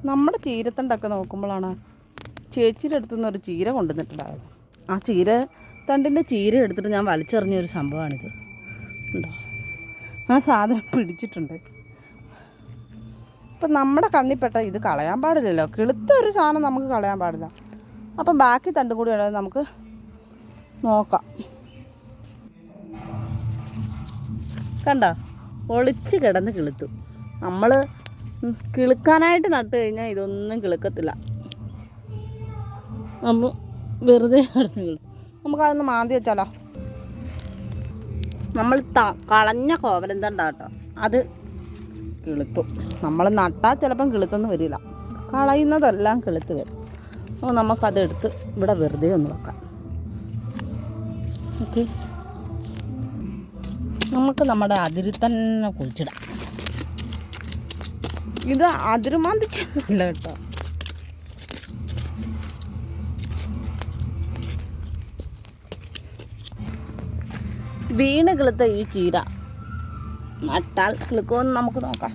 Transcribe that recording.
നമ്മുടെ ചീരത്തണ്ടൊക്കെ നോക്കുമ്പോഴാണ് ചേച്ചിയുടെ അടുത്തുനിന്ന് ഒരു ചീര കൊണ്ടുവന്നിട്ടുണ്ടായത്. ആ ചീരത്തണ്ടിൻ്റെ ചീര എടുത്തിട്ട് ഞാൻ വലിച്ചെറിഞ്ഞൊരു സംഭവമാണിത്. ഉണ്ടോ? ആ സാധനം പിടിച്ചിട്ടുണ്ട്. ഇപ്പം നമ്മുടെ കണ്ണിൽപ്പെട്ട ഇത് കളയാൻ പാടില്ലല്ലോ. കിളുത്ത ഒരു സാധനം നമുക്ക് കളയാൻ പാടില്ല. അപ്പം ബാക്കി തണ്ടും കൂടി വേണമെങ്കിൽ നമുക്ക് നോക്കാം. കണ്ടോ? ഒളിച്ച് കിടന്ന് കിളുത്തു. നമ്മൾ കിളുക്കാനായിട്ട് നട്ട് കഴിഞ്ഞാൽ ഇതൊന്നും കിളുക്കത്തില്ല. നമ്മൾ വെറുതെ കിടന്ന് കിളും. നമുക്കതൊന്ന് മാന്തി വെച്ചാലോ? നമ്മൾ കളഞ്ഞ കോവലം തണ്ടാട്ടോ, അത് കിളുത്തു. നമ്മൾ നട്ടാൽ ചിലപ്പം കിളുത്തൊന്നും വരില്ല. കളയുന്നതെല്ലാം കിളുത്ത് വരും. അപ്പോൾ നമുക്കതെടുത്ത് ഇവിടെ വെറുതെ ഒന്ന് വെക്കാം. ഓക്കെ, നമുക്ക് നമ്മുടെ അതിരിൽ തന്നെ കുഴിച്ചിടാം. ഇത് അതിരുമാന്തിക്കല്ല കേട്ടോ. വീണ് കിളുത്ത ഈ ചീര നട്ടാൽ കിളുക്കുമെന്ന് നമുക്ക് നോക്കാം.